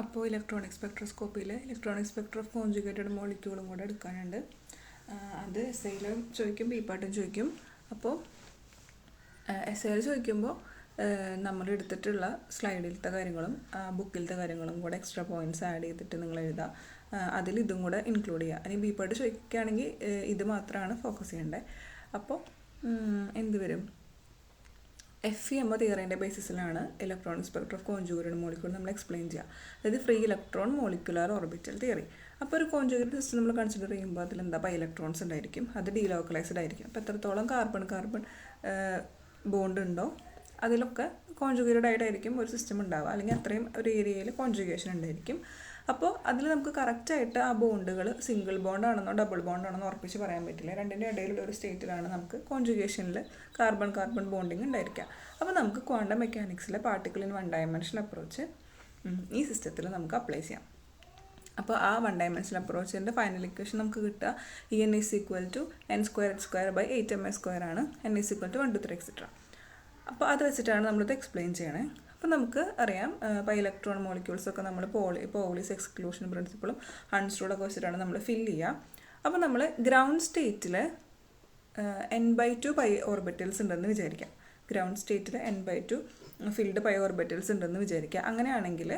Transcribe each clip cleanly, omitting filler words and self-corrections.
അപ്പോൾ ഇലക്ട്രോണിക് സ്പെക്ട്രോസ്കോപ്പിയിൽ electronic spectrum of conjugated മോളിക്യൂളും കൂടെ എടുക്കാനുണ്ട്. അത് എസ്ഐയിലും ചോദിക്കും, ബിപാട്ടും ചോദിക്കും. അപ്പോൾ എസ്ഐയിൽ ചോദിക്കുമ്പോൾ നമ്മൾ എടുത്തിട്ടുള്ള സ്ലൈഡിലത്തെ കാര്യങ്ങളും ബുക്കിലത്തെ കാര്യങ്ങളും കൂടെ എക്സ്ട്രാ പോയിൻറ്റ്സ് ആഡ് ചെയ്തിട്ട് നിങ്ങൾ എഴുതുക. അതിൽ ഇതും കൂടെ ഇൻക്ലൂഡ് ചെയ്യുക. ഇനി ബിപാട്ട് ചോദിക്കുകയാണെങ്കിൽ ഇത് മാത്രമാണ് ഫോക്കസ് ചെയ്യേണ്ടത്. അപ്പോൾ എന്ത് വരും? FEM തിയറിൻ്റെ ബേസിസിലാണ് electronic spectrum of conjugated molecule നമ്മൾ എക്സ്പ്ലെയിൻ ചെയ്യുക. അതായത് free electron molecular orbital theory. അപ്പോൾ ഒരു കോൺജുഗേറ്റഡ് സിസ്റ്റം നമ്മൾ കൺസിഡർ ചെയ്യുമ്പോൾ അതിലെന്താ ബൈ ഇലക്ട്രോൺസ് ഉണ്ടായിരിക്കും, അത് ഡീലോക്കലൈസ്ഡ് ആയിരിക്കും. അപ്പോൾ എത്രത്തോളം കാർബൺ ബോണ്ട് ഉണ്ടോ അതിലൊക്കെ കോൺജുഗേറ്റഡ് ആയിട്ടായിരിക്കും ഒരു സിസ്റ്റം ഉണ്ടാവുക, അല്ലെങ്കിൽ അത്രയും ഒരു ഏരിയയിൽ കോൺജുഗേഷൻ ഉണ്ടായിരിക്കും. അപ്പോൾ അതിൽ നമുക്ക് കറക്റ്റായിട്ട് ആ ബോണ്ടുകൾ സിംഗിൾ ബോണ്ടാണെന്നോ ഡബിൾ ബോണ്ടാണെന്നോ ഉറപ്പിച്ച് പറയാൻ പറ്റില്ല. രണ്ടിൻ്റെ ഇടയിലുള്ള ഒരു സ്റ്റേറ്റിലാണ് നമുക്ക് കോൺജുഗേഷനിൽ കാർബൺ ബോണ്ടിങ് ഉണ്ടായിരിക്കുക. അപ്പോൾ നമുക്ക് ക്വാണ്ടം മെക്കാനിക്സിലെ particle in one dimensional approach ഈ സിസ്റ്റത്തിൽ നമുക്ക് അപ്ലൈ ചെയ്യാം. അപ്പോൾ ആ വൺ ഡയമെൻഷണൽ അപ്രോച്ചിൻ്റെ ഫൈനൽ ഇക്വേഷൻ നമുക്ക് കിട്ടുക En = n²h²/8mS² ആണ്. n = 1 2 3 etc. അപ്പോൾ അത് വെച്ചിട്ടാണ് നമ്മളിത് എക്സ്പ്ലെയിൻ ചെയ്യണേ. അപ്പോൾ നമുക്ക് അറിയാം ബൈ ഇലക്ട്രോൺ മോളിക്യൂൾസൊക്കെ നമ്മൾ പോളിസ് എക്സ്ക്ലൂഷൻ പ്രിൻസിപ്പിളും ഹൺസ് റൂളൊക്കെ വെച്ചിട്ടാണ് നമ്മൾ ഫില്ല് ചെയ്യുക. അപ്പോൾ നമ്മൾ ഗ്രൗണ്ട് സ്റ്റേറ്റിൽ n/2 പൈ ഓർബിറ്റൽസ് ഉണ്ടെന്ന് വിചാരിക്കാം. ഗ്രൗണ്ട് സ്റ്റേറ്റിൽ n/2 ഫിൽഡ് പൈ ഓർബിറ്റൽസ് ഉണ്ടെന്ന് വിചാരിക്കുക. അങ്ങനെയാണെങ്കിൽ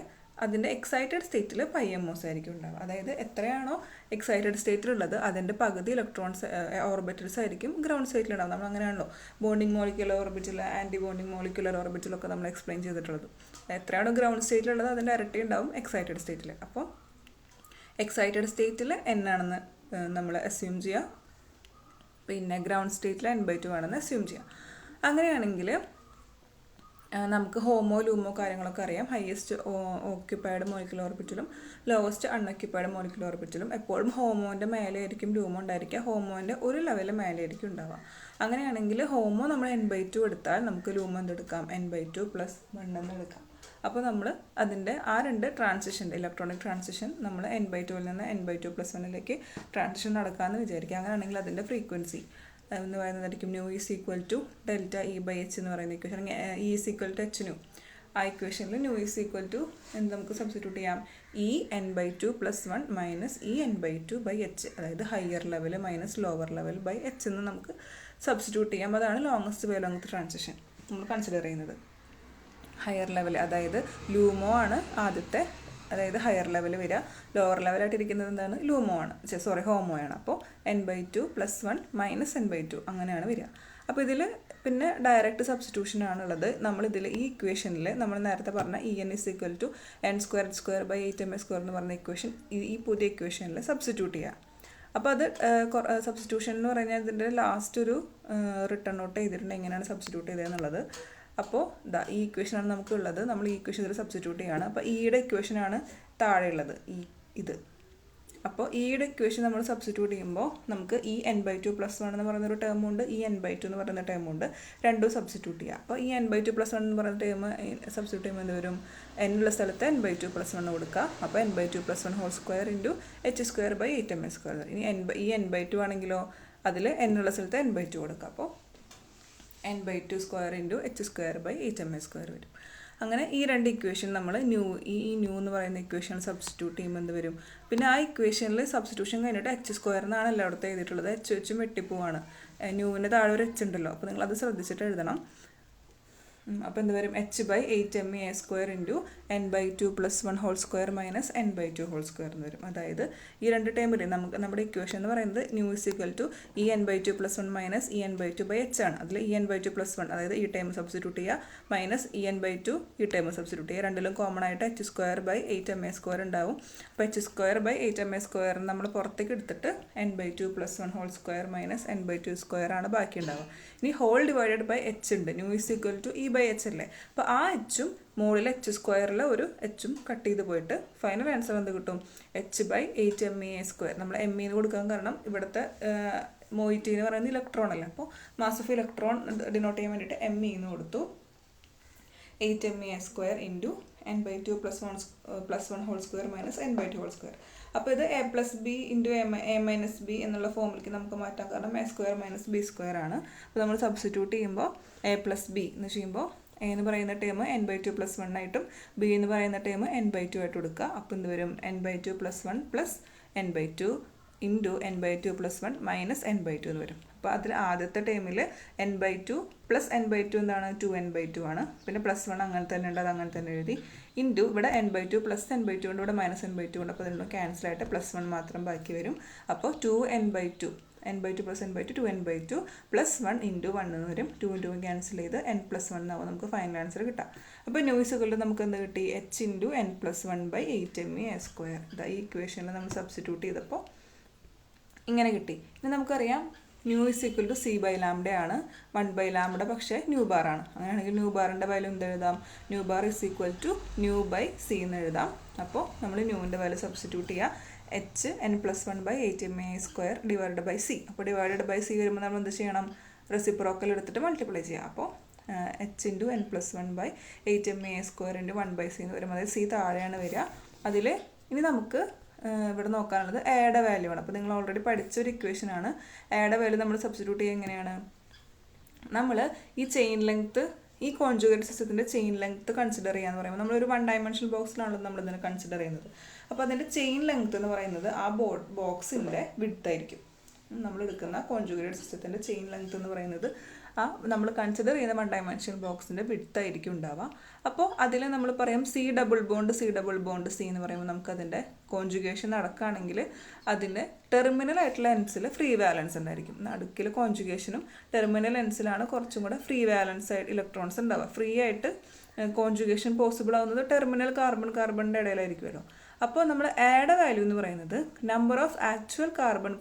അതിൻ്റെ എക്സൈറ്റഡ് സ്റ്റേറ്റിൽ πmos ആയിരിക്കും ഉണ്ടാവുക. അതായത് എത്രയാണോ എക്സൈറ്റഡ് സ്റ്റേറ്റിലുള്ളത് അതിൻ്റെ പകുതി ഇലക്ട്രോൺസ് ഓർബിറ്റൽസ് ആയിരിക്കും ഗ്രൗണ്ട് സ്റ്റേറ്റിലുണ്ടാവും. നമ്മൾ അങ്ങനെയാണല്ലോ bonding molecular orbital, anti bonding molecular ഓർബിറ്റലൊക്കെ നമ്മൾ എക്സ്പ്ലെയിൻ ചെയ്തിട്ടുള്ളത്. എത്രയാണോ ഗ്രൗണ്ട് സ്റ്റേറ്റിലുള്ളത് അതിൻ്റെ ഇരട്ടി ഉണ്ടാവും എക്സൈറ്റഡ് സ്റ്റേറ്റിൽ. അപ്പോൾ എക്സൈറ്റഡ് സ്റ്റേറ്റിൽ n ആണെന്ന് നമ്മൾ അസ്യൂം ചെയ്യുക, പിന്നെ ഗ്രൗണ്ട് സ്റ്റേറ്റിൽ n/2 ആണെന്ന് അസ്യൂം ചെയ്യുക. അങ്ങനെയാണെങ്കിൽ നമുക്ക് ഹോമോ ലൂമോ കാര്യങ്ങളൊക്കെ അറിയാം. ഹയസ്റ്റ് ഓക്യുപ്പൈഡ് മോളിക്കുലർ ഓർബിറ്റലും ലോവസ്റ്റ് അൺഓക്യുപ്പൈഡ് മോളിക്കുലർ ഓർബിറ്റലും എപ്പോഴും ഹോമോൻ്റെ മേലെ ആയിരിക്കും ലൂമോ ഉണ്ടായിരിക്കുക. ഹോമോൻ്റെ ഒരു ലെവലിൽ മേലെ ആയിരിക്കും ഉണ്ടാവുക. അങ്ങനെയാണെങ്കിൽ ഹോമോ നമ്മൾ n/2 എടുത്താൽ നമുക്ക് ലൂമോ എന്തെടുക്കാം? n/2 + 1 എന്ന് എടുക്കാം. അപ്പോൾ നമ്മൾ അതിൻ്റെ ആ രണ്ട് ട്രാൻസിഷൻ ഇലക്ട്രോണിക് ട്രാൻസിഷൻ നമ്മൾ n/2 നിന്ന് n/2 + 1 ട്രാൻസിഷൻ നടക്കാമെന്ന് വിചാരിക്കുക. അങ്ങനെയാണെങ്കിൽ അതിൻ്റെ ഫ്രീക്വൻസി എന്ന് പറയുന്നതായിരിക്കും μ = ΔE/h എന്ന് പറയുന്ന ഇക്വേഷൻ. E = hν. ആ ഇക്വേഷനിൽ μ = എന്ത് നമുക്ക് സബ്സ്റ്റിറ്റ്യൂട്ട് ചെയ്യാം? En/2 + 1 - En/2/h. അതായത് higher level - lower level h എന്ന് നമുക്ക് സബ്സ്റ്റിറ്റ്യൂട്ട് ചെയ്യാം. അതാണ് ലോങ്ങസ്റ്റ് വേവ് ട്രാൻസിഷൻ നമ്മൾ കൺസിഡർ ചെയ്യുന്നത്. ഹയർ ലെവൽ അതായത് ലൂമോ ആണ് ആദ്യത്തെ, അതായത് ഹയർ ലെവൽ വരിക. ലോവർ ലെവലായിട്ടിരിക്കുന്നത് എന്താണ്? ലൂമോ ആണ്, ഹോമോ ആണ്. അപ്പോൾ n/2 + 1 - n/2 അങ്ങനെയാണ് വരിക. അപ്പോൾ ഇതിൽ പിന്നെ ഡയറക്റ്റ് സബ്സ്റ്റിറ്റ്യൂഷൻ ആണുള്ളത്. നമ്മളിതിൽ ഈ ഇക്വേഷനിൽ നമ്മൾ നേരത്തെ പറഞ്ഞ En = n²h²/8mS² എന്ന് പറഞ്ഞ ഇക്വേഷൻ ഈ പുതിയ ഇക്വേഷനിൽ സബ്സ്റ്റിറ്റ്യൂട്ട് ചെയ്യുക. അപ്പോൾ അത് സബ്സ്റ്റിറ്റ്യൂഷൻ എന്ന് പറഞ്ഞാൽ ഇതിൻ്റെ ലാസ്റ്റ് ഒരു റിട്ടേൺ നോട്ട് ചെയ്തിട്ടുണ്ട് എങ്ങനെയാണ് സബ്സ്റ്റിറ്റ്യൂട്ട് ചെയ്തതെന്നുള്ളത്. അപ്പോൾ ഈ ഇക്വേഷനാണ് നമുക്കുള്ളത്. നമ്മൾ ഈ ഇക്വേഷൻ ഇതിൽ സബ്സ്റ്റിറ്റ്യൂട്ട് ചെയ്യുകയാണ്. അപ്പോൾ ഈയുടെ ഇക്വേഷനാണ് താഴെയുള്ളത്, ഇത്. അപ്പോൾ ഈയുടെ ഇക്വേഷൻ നമ്മൾ സബ്സ്റ്റിറ്റ്യൂട്ട് ചെയ്യുമ്പോൾ നമുക്ക് ഈ n/2 + 1 എന്ന് പറയുന്നൊരു ടേമുണ്ട്, ഈ n/2 എന്ന് പറയുന്ന ടേമുണ്ട്. രണ്ടും സബ്സ്റ്റിറ്റ്യൂട്ട് ചെയ്യുക. അപ്പോൾ ഈ n/2 + 1 എന്ന് പറയുന്ന ടേം സബ്സ്റ്റിറ്റ്യൂട്ട് ചെയ്യുമ്പോൾ എന്ത് വരും? n ഉള്ള സ്ഥലത്ത് n/2 + 1 കൊടുക്കുക. അപ്പോൾ n/2 + 1² h²/8mS². ഇനി ഈ n/2 ആണെങ്കിലോ അതിൽ n ഉള്ള സ്ഥലത്ത് n/2 കൊടുക്കുക. അപ്പോൾ n/2² h²/8mS² വരും. അങ്ങനെ ഈ രണ്ട് ഇക്വേഷൻ നമ്മൾ ഈ ന്യൂ എന്ന് പറയുന്ന ഇക്വേഷൻ സബ്സ്റ്റിറ്റ്യൂട്ട് ചെയ്യുമ്പോൾ എന്ത് വരും? പിന്നെ ആ ഇക്വേഷനിൽ സബ്സ്റ്റിറ്റ്യൂഷൻ കഴിഞ്ഞിട്ട് h² എന്നാണ് എല്ലായിടത്തും എഴുതിയിട്ടുള്ളത്. h വെട്ടിപ്പോവാണ്. ന്യൂവിൻ്റെ താഴെ ഒരു h ഉണ്ടല്ലോ, അപ്പോൾ നിങ്ങളത് ശ്രദ്ധിച്ചിട്ട് എഴുതണം. അപ്പോൾ എന്ത് വരും? h/8mA² n/2 + 1² - n/2² എന്ന് വരും. അതായത് ഈ രണ്ട് ടൈമിൽ നമ്മുടെ ഇക്വേഷൻ എന്ന് പറയുന്നത് ന്യൂ = En/2 + 1 - En/2/h ആണ്. അതിൽ En/2 + 1 അതായത് ഈ ടൈം സബ്സ്റ്റിറ്റ്യൂട്ട് ചെയ്യുക En/2 ഈ ടൈം സബ്സ്റ്റിറ്റ്യൂട്ട് ചെയ്യുക. രണ്ടിലും കോമൺ ആയിട്ട് h²/8mA² ഉണ്ടാവും. അപ്പോൾ h²/8mA² നമ്മൾ പുറത്തേക്ക് എടുത്തിട്ട് n/2 + 1² - n/2² ആണ് ബാക്കി ഉണ്ടാവുക. ഇനി ഹോൾ ഡിവൈഡഡ് ബൈ h ഉണ്ട്. ന്യൂ = E/h അല്ലേ. അപ്പോൾ ആ h മുകളിൽ h² ഒരു h കട്ട് ചെയ്ത് പോയിട്ട് ഫൈനൽ ആൻസർ എന്ത് കിട്ടും? h/8mA². നമ്മൾ me എന്ന് കൊടുക്കാൻ കാരണം ഇവിടുത്തെ മോയിറ്റി എന്ന് പറയുന്നത് ഇലക്ട്രോൺ അല്ല. അപ്പോൾ മാസ് ഓഫ് ഇലക്ട്രോൺ ഡിനോട്ട് ചെയ്യാൻ വേണ്ടിയിട്ട് me എന്ന് കൊടുത്തു. 8mA² n/2 + 1² - n/2². അപ്പോൾ ഇത് a+b × a - b എന്നുള്ള ഫോമിലേക്ക് നമുക്ക് മാറ്റാം. കാരണം a² - b² ആണ്. അപ്പോൾ നമ്മൾ സബ്സ്റ്റിറ്റ്യൂട്ട് ചെയ്യുമ്പോൾ a+b എന്ന് ചെയ്യുമ്പോൾ എ എന്ന് പറയുന്ന ടേം n/2 + 1 ആയിട്ടും ബി എന്ന് പറയുന്ന ടേം n/2 ആയിട്ട് കൊടുക്കുക. അപ്പോൾ എന്ത് വരും? n/2 + 1 + n/2 into n/2 + 1 minus n/2 എന്ന് വരും. അപ്പോൾ അതിൽ ആദ്യത്തെ ടേമിൽ n/2 + n/2 എന്താണ്? 2n/2 ആണ്. പിന്നെ +1 അങ്ങനെ തന്നെ ഉണ്ട്, അത് അങ്ങനെ തന്നെ എഴുതി. ഇൻറ്റു ഇവിടെ n/2 + n/2 കൊണ്ട് ഇവിടെ -n/2 കൊണ്ട് അപ്പോൾ അതിൻ്റെ ക്യാൻസൽ ആയിട്ട് +1 മാത്രം ബാക്കി വരും. അപ്പോൾ 2n/2 n/2 + n/2 2n/2 + 1 into 1 എന്ന് വരും. 2 ഇൻറ്റു ക്യാൻസൽ ചെയ്ത് n+1 എന്നാവും നമുക്ക് ഫൈനൽ ആൻസർ കിട്ടാം. അപ്പോൾ ന്യൂസുകളിൽ നമുക്ക് എന്ത് കിട്ടി? h × n+1/8me². ഇതാ ഈ ഇക്വേഷനിൽ നമ്മൾ സബ്സ്റ്റിറ്റ്യൂട്ട് ചെയ്തപ്പോൾ ഇങ്ങനെ കിട്ടി. ഇനി നമുക്കറിയാം ന്യൂ = c/λ ആണ്. 1/λ പക്ഷേ ന്യൂ ബാർ ആണ്. അങ്ങനെയാണെങ്കിൽ ന്യൂ ബാറിൻ്റെ വാല്യൂ എന്ത് എഴുതാം? ന്യൂ ബാർ = ന്യൂ/c എന്ന് എഴുതാം. അപ്പോൾ നമ്മൾ ന്യൂവിൻ്റെ വാല്യൂ സബ്സ്റ്റിറ്റ്യൂട്ട് ചെയ്യുക. h n+1/8me² / c. അപ്പോൾ /c വരുമ്പോൾ നമ്മൾ എന്ത് ചെയ്യണം? റെസിപ്രോക്കൽ എടുത്തിട്ട് മൾട്ടിപ്ലൈ ചെയ്യുക. അപ്പോൾ h × n+1/8me² × 1/c എന്ന് വരുമ്പോൾ അതായത് c താഴെയാണ് വരിക. അതിൽ ഇനി നമുക്ക് ഇവിടെ നോക്കാനുള്ളത് എയുടെ വാല്യൂ ആണ്. അപ്പോൾ നിങ്ങൾ ഓൾറെഡി പഠിച്ചൊരു ഇക്വേഷനാണ്. എയുടെ വാല്യൂ നമ്മൾ സബ്സ്റ്റിറ്റ്യൂട്ട് ചെയ്യുക എങ്ങനെയാണ്? നമ്മൾ ഈ ചെയിൻ ലെങ്ത്ത്, ഈ കോൺജുഗേറ്റ് സിസ്റ്റത്തിൻ്റെ ചെയിൻ ലെങ്ത്ത് കൺസിഡർ ചെയ്യാന്ന് പറയുമ്പോൾ നമ്മളൊരു 1 ഡയമെൻഷണൽ ബോക്സിലാണല്ലോ നമ്മളിതിനെ കൺസിഡർ ചെയ്യുന്നത്. അപ്പോൾ അതിൻ്റെ ചെയിൻ ലെങ്ത്ത് എന്ന് പറയുന്നത് ആ ബോക്സിൻ്റെ വിഡ്ത്ത് ആയിരിക്കും. നമ്മൾ എടുക്കുന്ന കോൺജുഗേറ്റ് സിസ്റ്റത്തിൻ്റെ ചെയിൻ ലെങ്ത്ത് എന്ന് പറയുന്നത് ആ നമ്മൾ കൺസിഡർ ചെയ്യുന്ന 1 ഡയമെൻഷണൽ ബോക്സിൻ്റെ വിഡ്ത്ത് ആയിരിക്കും ഉണ്ടാവുക. അപ്പോൾ അതിൽ നമ്മൾ പറയും C ഡബിൾ ബോണ്ട് C എന്ന് പറയുമ്പോൾ നമുക്കതിൻ്റെ കോൺജുഗേഷൻ നടക്കുകയാണെങ്കിൽ അതിൻ്റെ ടെർമിനൽ ആയിട്ടുള്ള എൻഡ്സിൽ ഫ്രീ വാലൻസ് ഉണ്ടായിരിക്കും. നടുക്കിൽ കോൺജുഗേഷനും ടെർമിനൽ എൻഡ്സിലാണ് കുറച്ചും കൂടെ ഫ്രീ വാലൻസ് ആയിട്ട് ഇലക്ട്രോൺസ് ഉണ്ടാവുക. ഫ്രീ ആയിട്ട് കോൺജുഗേഷൻ പോസിബിൾ ആവുന്നത് ടെർമിനൽ കാർബണിൻ്റെ ഇടയിലായിരിക്കുമല്ലോ. അപ്പോൾ നമ്മൾ എയുടെ വാല്യൂ എന്ന് പറയുന്നത് number of actual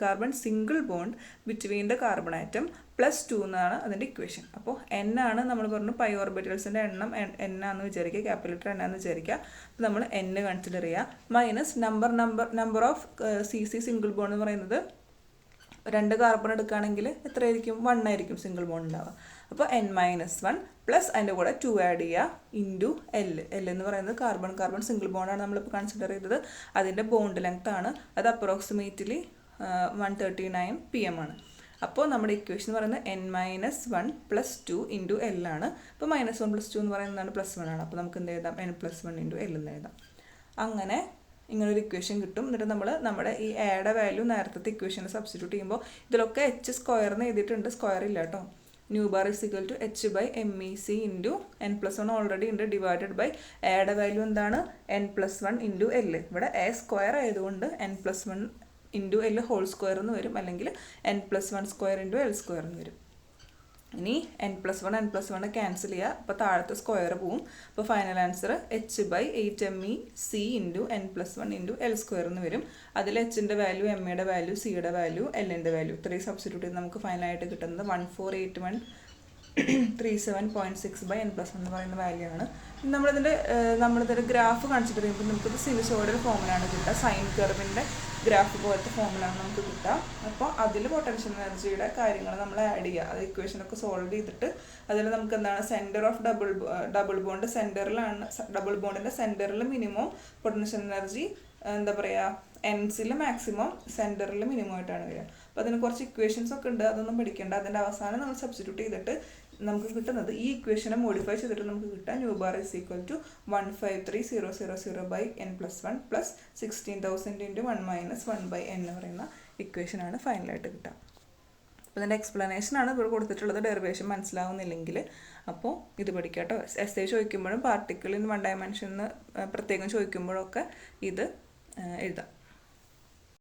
carbon single bond between the carbon atom +2 എന്നാണ് അതിൻ്റെ ഇക്വേഷൻ. അപ്പോൾ n ആണ് നമ്മൾ പറഞ്ഞു പൈ ഓർബിറ്റൽസിൻ്റെ എണ്ണം n ആണെന്ന് വിചാരിക്കുക, ക്യാപിറ്റൽ n ആണെന്ന് വിചാരിക്കുക. അപ്പോൾ നമ്മൾ n കൺസിഡർ ചെയ്യുക. Minus number of CC single bond എന്ന് പറയുന്നത് 2 കാർബൺ എടുക്കുകയാണെങ്കിൽ എത്രയായിരിക്കും? 1 ആയിരിക്കും സിംഗിൾ ബോണ്ട് ഉണ്ടാവുക. അപ്പോൾ n-1 പ്ലസ് അതിൻ്റെ കൂടെ 2 ആഡ് ചെയ്യുക ഇൻറ്റു L എന്ന് പറയുന്നത് കാർബൺ സിംഗിൾ ബോണ്ടാണ് നമ്മളിപ്പോൾ കൺസിഡർ ചെയ്തത്. അതിൻ്റെ ബോണ്ട് ലെങ്ത് ആണ്. അത് അപ്രോക്സിമേറ്റ്ലി 139 pm ആണ്. അപ്പോൾ നമ്മുടെ ഇക്വേഷൻ എന്ന് പറയുന്നത് n-1 + 2 ഇൻറ്റു L ആണ്. അപ്പോൾ -1 + 2 എന്ന് പറയുന്നതാണ് +1 ആണ്. അപ്പോൾ നമുക്ക് എന്ത് എഴുതാം? n+1 ഇൻറ്റു L എന്ന് എഴുതാം. അങ്ങനെ ഇങ്ങനൊരു ഇക്വേഷൻ കിട്ടും. എന്നിട്ട് നമ്മൾ നമ്മുടെ ഈ എയുടെ വാല്യൂ നേരത്തെ ഇക്വേഷനിൽ സബ്സ്റ്റിറ്റ്യൂട്ട് ചെയ്യുമ്പോൾ ഇതിലൊക്കെ h² എന്ന് എഴുതിയിട്ടുണ്ട്, സ്ക്വയർ ഇല്ല കേട്ടോ. New bar = h/mec into n+1 already ഉണ്ട്, ഡിവൈഡഡ് ബൈ എയുടെ വാല്യൂ എന്താണ്? n+1 into L. ഇവിടെ a² ആയതുകൊണ്ട് n+1 ഇൻറ്റു L ഹോൾ² എന്ന് വരും, അല്ലെങ്കിൽ n+1² ഇൻറ്റു L² എന്ന് വരും. ഇനി n+1 ക്യാൻസൽ ചെയ്യുക. അപ്പോൾ താഴത്തെ സ്ക്വയർ പോവും. അപ്പോൾ final answer h/8mec into n+1 into L² എന്ന് വരും. അതിൽ h-ൻ്റെ വാല്യൂ, m-യുടെ വാല്യൂ, c-യുടെ വാല്യൂ, L-ൻ്റെ വാല്യൂ ഇത്രയും സബ്സ്റ്റിറ്റ്യൂട്ട് ചെയ്ത് നമുക്ക് ഫൈനലായിട്ട് കിട്ടുന്നത് 148137.6/n+1 എന്ന് പറയുന്ന വാല്യൂ ആണ്. നമ്മളിതിൻ്റെ ഗ്രാഫ് കൺസിഡർ ചെയ്യുമ്പോൾ നമുക്കിത് സിനുസോയിഡൽ ഫോമിലാണ് കിട്ടുക. സൈൻ കർവിൻ്റെ ഗ്രാഫ് പോലത്തെ ഫോമിലാണ് നമുക്ക് കിട്ടുക. അപ്പോൾ അതിൽ പൊട്ടൻഷ്യൽ എനർജിയുടെ കാര്യങ്ങൾ നമ്മൾ ആഡ് ചെയ്യുക. അത് ഇക്വേഷനൊക്കെ സോൾവ് ചെയ്തിട്ട് അതിൽ നമുക്ക് എന്താണ്? സെൻറ്റർ ഓഫ് ഡബിൾ ബോണ്ട് സെൻറ്ററിലാണ്. ഡബിൾ ബോണ്ടിൻ്റെ സെൻറ്ററിൽ മിനിമം പൊട്ടൻഷ്യൽ എനർജി എന്താ പറയുക, എൻസിൽ മാക്സിമം, സെൻറ്ററിൽ മിനിമം ആയിട്ടാണ് വരിക. അപ്പോൾ അതിന് കുറച്ച് ഇക്വേഷൻസ് ഒക്കെ ഉണ്ട്, അതൊന്നും പഠിക്കേണ്ട. അതിൻ്റെ അവസാനം നമ്മൾ സബ്സ്റ്റിറ്റ്യൂട്ട് ചെയ്തിട്ട് നമുക്ക് കിട്ടുന്നത് ഈ ഇക്വേഷനെ മോഡിഫൈ ചെയ്തിട്ട് നമുക്ക് കിട്ടാം ന്യൂ ബാർ = 153,000/n+1 + 16,000 × 1 - 1/n എന്ന് പറയുന്ന ഇക്വേഷനാണ് ഫൈനലായിട്ട് കിട്ടുക. അപ്പോൾ ഇതിൻ്റെ എക്സ്പ്ലനേഷനാണ് ഇവിടെ കൊടുത്തിട്ടുള്ളത്. ഡെറിവേഷൻ മനസ്സിലാവുന്നില്ലെങ്കിൽ അപ്പോൾ ഇത് പഠിക്കുക കേട്ടോ. എസ്സേ ചോദിക്കുമ്പോഴും പാർട്ടിക്കിൾ ഇൻ 1 ഡയമെൻഷൻ പ്രത്യേകം ചോദിക്കുമ്പോഴൊക്കെ ഇത് എഴുതാം.